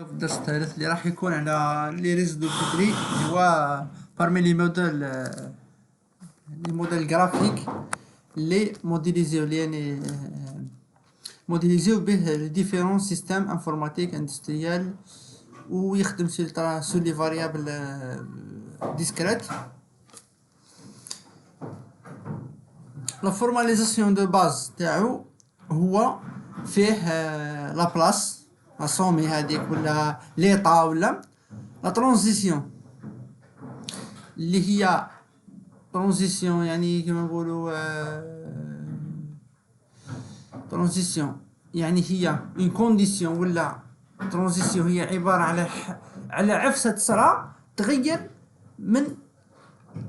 في الدرس الثالث اللي راح يكون على لي ريزو دو بيتري هو بارمي لي موديل جرافيك اللي موديليزيو يعني موديليزيو به لي ديفيرون سيستيم انفورماتيك اندستريال ويخدم سور لي فاريابل ديسكريت. لا فورماليزاسيون دو باز تاعو هو فيه لا بلاس لا سومي هذيك ولا ليطا ولا لا ترانزيسيون اللي هي ترانزيسيون يعني كما نقولوا ترانزيسيون يعني هي اون كونديسيون ولا ترانزيسيون هي عبارة على عفسة تصرى تغير من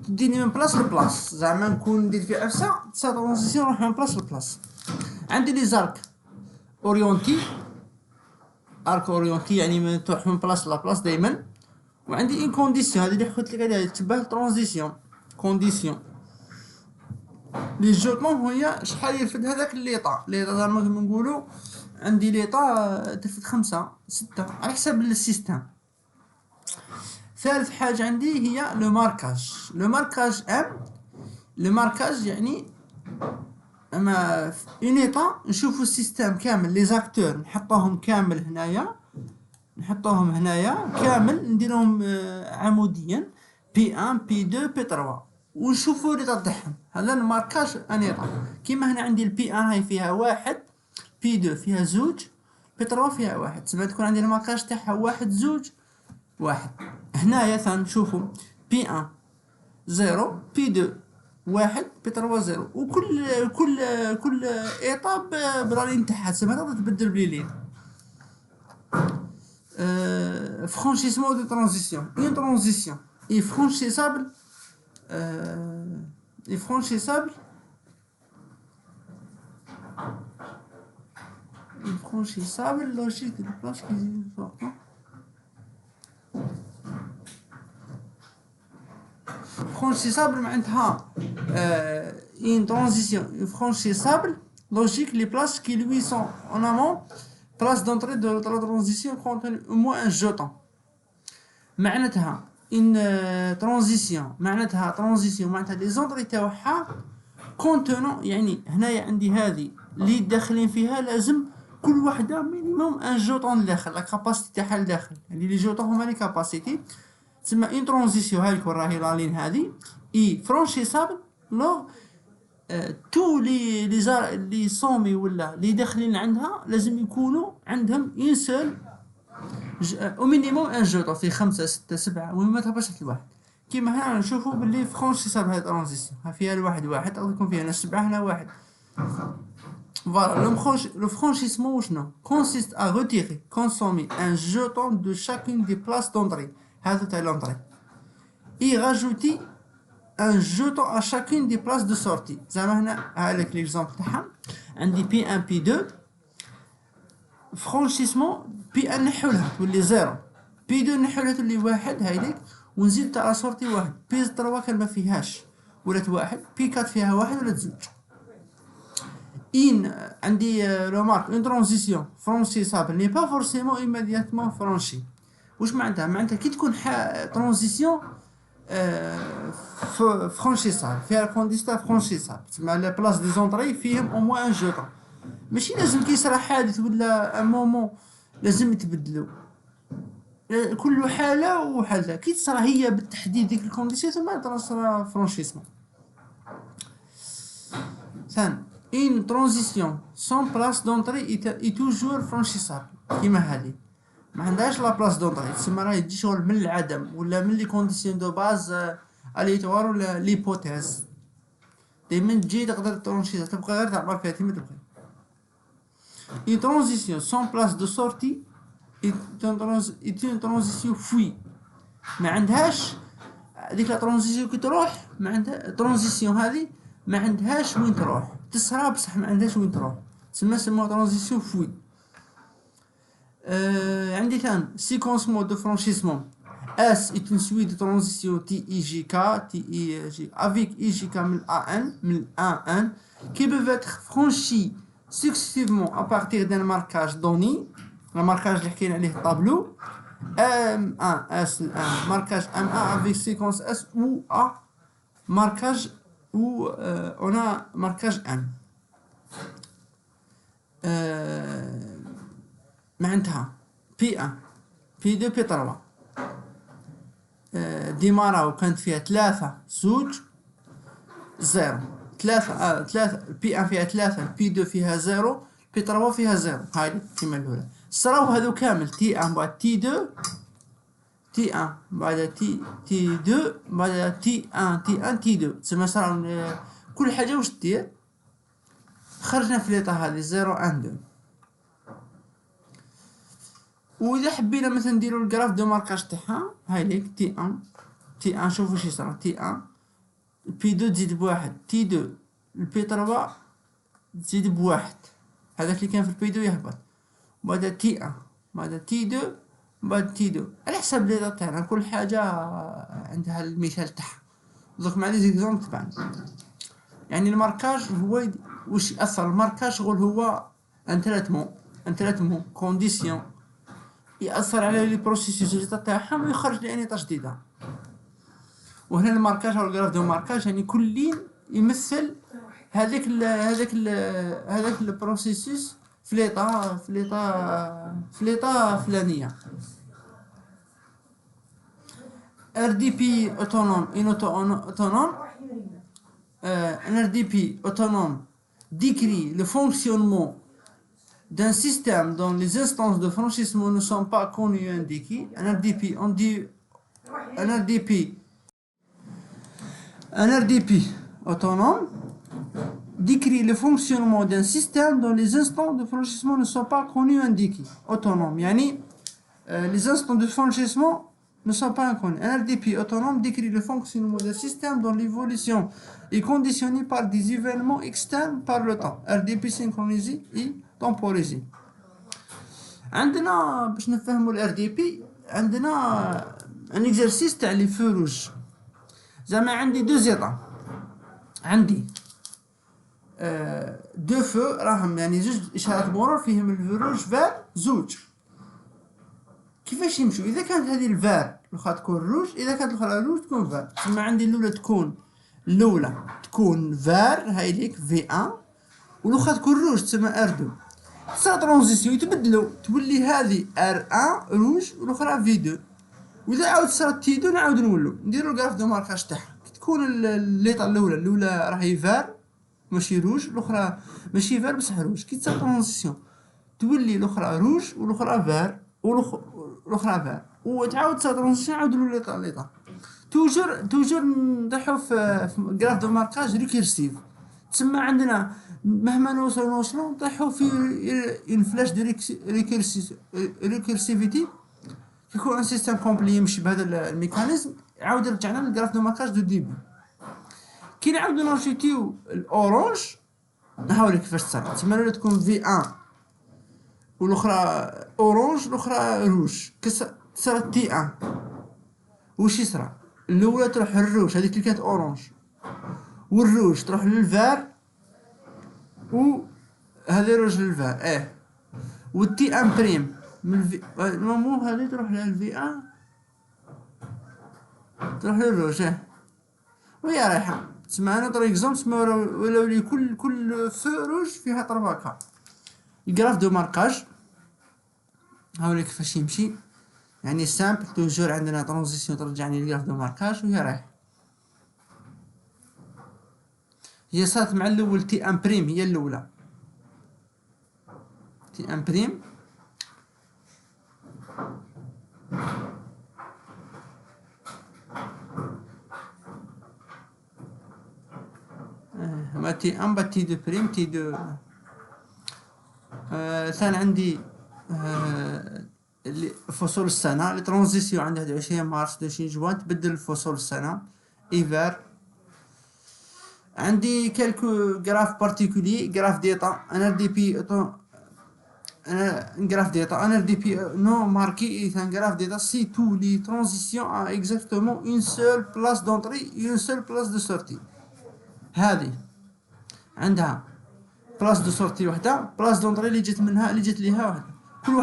تديني من بلاص لبلاص زعما نكون ندير في عفسة تصرى ترانزيسيون نروح من بلاص لبلاص. عندي لي زارك اورينتي ارك اورينتي يعني تروح من بلاص لبلاص دائما. وعندي ان كونديسيون هذه اللي قلت لك عليها تشبه ترانزيسيون كونديسيون لي جوطون هي شحال يرفد هذاك ليطا زعما كما نقولوا عندي ليطا ترفد 5 6 على حسب السيستم. ثالث حاجة عندي هي لو ماركاج لو ماركاج يعني اما اون ايطا نشوفوا السيستم كامل لي زاكتور نحطوهم كامل هنايا كامل نديرهم عموديا بي 1 بي 2 بي 3 ونشوفوا ليطا تاعهم. هذا الماركاج ان ايطا. كيما هنا عندي البي 1 هاي فيها 1 بي 2 فيها 2 بي 3 فيها 1 تبع تكون عندي الماركاج تاعها 1 2 1. هنايا ثاني نشوفوا بي 1 0 بي 2 1 بي 3 0 وكل ايطا بالرالين تاعها تسمى تقدر تبدل بلي franchissement de transition. Une transition est franchissable logique de place qui est important. Franchissable معناتها une transition franchissable logique les places qui lui sont en amont place d'entrée de la transition contiennent au moins un jeton. معناتها une transition معناتها لي زونطري تاعها كونتونون يعني هنايا عندي هذه اللي داخلين فيها لازم كل وحده مينيموم ان جوطون داخل لا كاباسيتي تاعها لداخل يعني لي جوطون هما لي كاباسيتي تسمى اون ترانزيسيون. هاي الكره راهي لالين هذه اي فرانشيسابل لو تو لي صومي ولا لي داخلين عندها لازم يكونوا عندهم اون سول او مينيموم ان جوطون في 5 6 7 المهم ما تهبطش حتى الواحد. كيما هنا نشوفوا باللي فرانشيسابل هاي ترانزيسيون فيها الواحد تقدر يكون فيها هنا 7 هنا 1. Voilà, le franchissement consiste à retirer, consommer un jeton de chacune des places d'entrée. هذا l'entrée. Et rajouter un jeton à chacune des places de sortie. زعما هنا هذاك l'exemple تاعها عندي بي 1 بي 2 فرانشيسمون بي 1 نحولها تولي 0 بي 2 نحولها تولي 1 هايديك ونزيد تاع سورتي 1 بي 3 كان ما فيهاش ولات 1 بي 4 فيها 1 ولات 2. عندي remarque une transition franchissable n'est pas forcément immédiatement franchie. واش معناتها كي تكون ترانزيسيون فرانشيسابل فيها كونديسيون فرانشيسابل تسمى لي بلاص دي زونطري فيهم او موان ان جوطون ماشي لازم كيصرا حادث ولا ان مومون لازم يتبدلوا كل حاله وحالتها كي تصرا هي بالتحديد ديك الكونديسيون ثم تصرا فرانشيسمون. ثاني une transition sans place d'entrée est toujours franchissable. كيما هذه ما عندهاش لا بلاص دونطري تسمى راهي تجي شغل من العدم ولا من لي كونديسيون دو باز اليتوار ولا ليبوتيز دائما تجي تقدر ترانشيزا تبقى غير تعبر فيها كيما تبغي. une transition sans place de sortie est une transition fuit ما عندهاش هذيك لا ترانزيسيون كي تروح ما عندها ترانزيسيون هذه ما عندهاش وين تروح تسرى بصح ما عندهاش وين تروح تسمى ترانزيسيون فوي. عندي ثاني séquencement de franchissement. S est une suite de transitions TIJK avec IJK من A1 qui peuvent être franchies successivement à partir d'un marquage donné الماركاج اللي حكينا عليه الطابلو M1 S1 marquage M1 avec séquence S ou A marquage où on a marquage M معناتها P1 P2 P3 ديمارا وكانت فيها 3 زوج 0 3 P1 فيها 3 P2 فيها 0 P3 فيها 0 هاي كيما الأولى صراو هذو كامل T1 بعد T2 T1 بعد T2 بعد T1 T2 تسمى صراو كل حاجة واش دير خرجنا في ليطا هذه 0 1 2 واذا حبينا مثلا نديرو الجراف دو ماركاج تاعها هاي ليك T1 شوفوا واش يصرا T1 P2 تزيد بواحد T2 P3 تزيد بواحد هذاك اللي كان في P2 يهبط بعد T1 بعد T2 بعد T2 على حسب ليطا تاعنا كل حاجة عندها المثال تاعها دوك مع لي زيكزومبل تبعنا يعني الماركاج هو واش يأثر الماركاج شغل هو ان تريتمون كونديسيون يأثر على لي بروسيسوس تاعهم ويخرج لي انيطه جديده وهنا الماركاج او الجراف دو ماركاج يعني كلين يمثل هذاك البروسيسوس في ليطا فلانيه RDP autonome et autonome un RDP autonome décrit le fonctionnement d'un système dont les instances de franchissement ne sont pas connues et indiquées. Un RDP autonome décrit le fonctionnement d'un système dont les instances de franchissement ne sont pas connues et indiquées. Autonome, yani les instances de franchissement ne sont pas inconnus. Un RDP autonome décrit le fonctionnement d'un système dont l'évolution est conditionnée par des événements externes par le temps. RDP synchronisé et temporisé. عندنا باش نفهموا ال RDP عندنا ان اكزرسيس تاع لي فو روج زعما عندي دو زيطا عندي دو فو راهم يعني زوج اشارات مرور فيهم الفو روج فار زوج كيفاش يمشوا اذا كانت هذه الفار الاخرى تكون روج اذا كانت الاخرى روج تكون فار تسمى عندي الاولى تكون فار هاي ليك في 1 والاخرى تكون روج تسمى ار 2 صار ترانزيسيون يتبدلوا تولي هذه ار 1 روج والاخرى في 2 واذا عاود صارت تي 2 نعاود نولوا نديروا الجراف دو ماركاج تاعها تكون الليطه الاولى راهي فار ماشي روج الاخرى ماشي فار بصح روج كي تصير ترانزيسيون تولي الاخرى روج والاخرى فار والاخرى فار وتعاود تصير ترانزيسيون نعاود نولوا الليطه توجور نطيحوا في جراف دو ماركاج ريكيرسيف تسمى عندنا مهما نوصلوا نطيحوا في اون فلاش دو ريكيرسيفيتي يكون ان سيستم كومبلي يمشي بهذا الميكانيزم يعاود يرجعنا للجراف دو ماركاج دو ديبي كي نعاودو نرجيتيو الاورانج نهاولك كيفاش تصرا تسمى الاولى تكون في 1 والاخرى اورانج الاخرى روج صارت تي 1 واش يصرا الاولى تروح للروج هذيك اللي كانت اورانج والروج تروح للفار و هذه روج للفار والتي ان بريم من الفي مو هذه تروح للفي 1 تروح للروج وهي رايحه تسمى انا طريق اكزومبل تسمى ولاو لي كل فو روج فيها طرباكه الجراف دو ماركاج هاولي كيفاش يمشي يعني سامبل توجور عندنا ترانزيسيون ترجعني للجراف دو ماركاج وهي رايحه هي صارت مع الاول تي ان بريم هي الاولى تي ان بريم ما تي ان با تي دو بريم تي دو ثاني عندي فصول السنة لي ترانزيسيون عندها 21 مارس 22 جوان تبدل فصول السنة ايفار عندي كالكو جراف بارتيكولي جراف ديتا ان ار دي بي جراف ديتا ان ار دي بي نو ماركي اذا جراف ديتا سي تو لي ترانزيسيون ا اكزاكتومون اون سول بلاص دونطري اون سول بلاص دو سورتي هذه عندها بلاص دو سورتي وحده بلاص دونطري اللي جات ليها وحده كل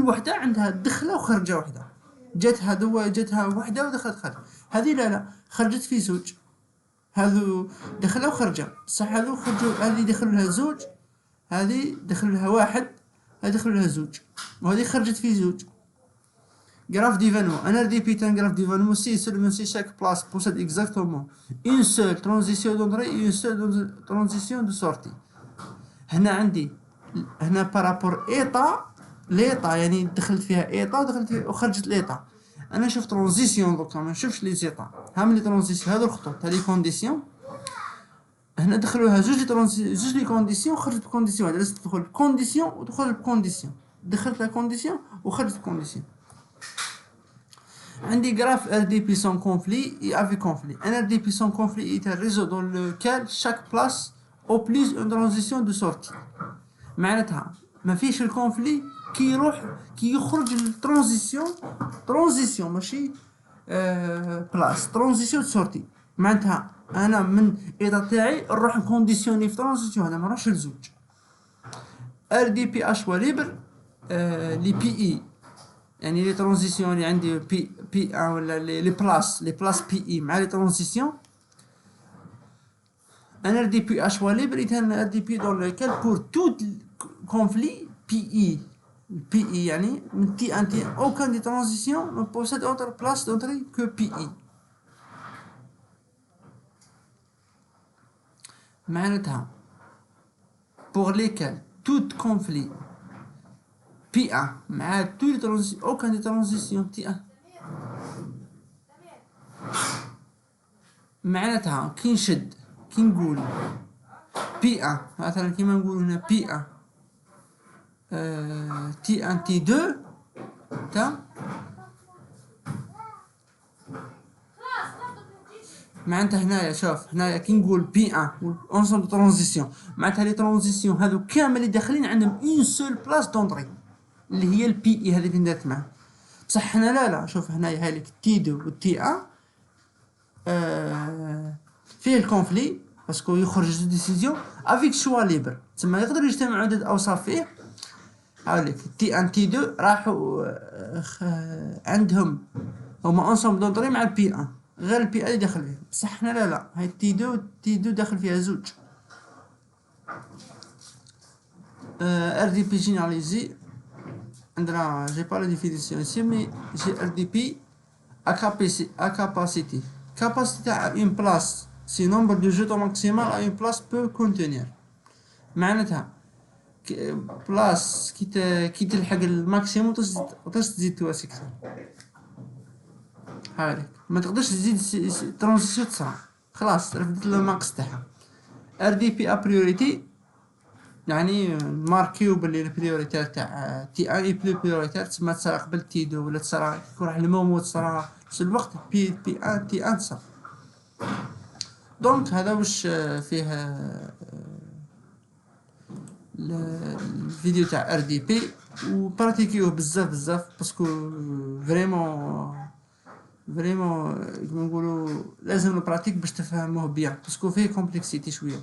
وحده عندها دخله وخرجه وحده. جاتها وحده ودخلت خرج. هذه لا خرجت في زوج، هذو دخلوا وخرجوا، بصح هذو خرجوا، هذه دخلوا لها زوج، هذه دخلوا لها واحد، هذه دخلوا لها زوج، وهذه خرجت في زوج. Graphe d'événement. Un RDP est un graphe d'événement si chaque place possède exactement une seule transition d'entrée et une seule transition de sortie. هنا بارابور ليطا يعني دخلت فيها ايطا ودخلت فيها وخرجت ليطا. انا نشوف ترانزيسيون دوكا ما نشوفش لي زيطا. هاملي ترانزيسيون هذو الخطوط هذه كونديسيون. هنا دخلوا لها جوج لي كونديسيون وخرجت بكونديسيون. هذا لازم تدخل بكونديسيون وتخرج بكونديسيون. دخلت لا كونديسيون وخرجت بكونديسيون. عندي graphe RDP sans conflit et avec conflit. Un RDP sans conflit est un réseau dans lequel chaque place oblige une transition de sortie. معناتها ما فيش الكونفلي كي يخرج الترانزيسيون ماشي بلاس ترانزيسيون سورتي. معناتها انا من ايطا تاعي نروح نكونديسيوني في ترانزيسيون، هذا ما نروحش لزوج. ار دي بي اشوا ليبر لي بي اي يعني لي ترانزيسيون اللي عندي بي ان ولا لي بلاس بي اي مع لي ترانزيسيون. Un RDP à choix libre est un RDP dans lequel pour tout conflit PI, يعني من T1 aucun des transitions ne possède autre place d'entrée que PI. معناتها pour lesquels tout conflit P1 مع tous les transitions aucun des transitions T1 معناتها كي نشد كي نقول بي ان مثلا كيما نقول هنا بي ان تي ان تي دو تا معناتها هنايا شوف هنايا كي نقول بي ان اونسومبل ترانزيسيون معناتها لي ترانزيسيون هذو كامل اللي داخلين عندهم اون سول بلاس دونطري اللي هي البي اي هذه اللي درت معاه. بصح هنا لا شوف هنايا هايلك تي دو والتي ان فيه الكونفلي باسكو يخرج جوج ديسيزيون افيك شوا ليبر، تسمى يقدر يجتمع عدد اوصاف فيه. هاوليك تي ان تي دو راحوا عندهم هما انصومبل دونطري مع البي ان غير البي ان اللي داخل فيه. بصح حنا لا هاي تي دو داخل فيها زوج. ار دي بي جينيراليزي عندنا جي با لا ديفينيسيون سي مي جي ار دي بي ا كاباسيتي تاع اون بلاس si nombre de jetons maximal à une place peut contenir. معناتها بلاس كي تلحق الماكسيموم تقدرش تزيد تواسي كثر. هاوليك ما تقدرش تزيد ترانزيسيون تصرا خلاص رفدت الماكس تاعها. ار دي بي ابريوريتي يعني ماركيو باللي البريوريتير تاع تي ان اي بلو بريوريتير تسمى تصرا قبل تي دو ولا تصرا يكون راح المومو تصرا في الوقت بي ان تي ان تصرا. دونك هذا واش فيه الفيديو تاع ار دي بي وبراتيكيوه بزاف باسكو فريمون كيما نقولوا لازم البراتيك باش تفهموه بيان باسكو فيه كومبلكسيتي شويه.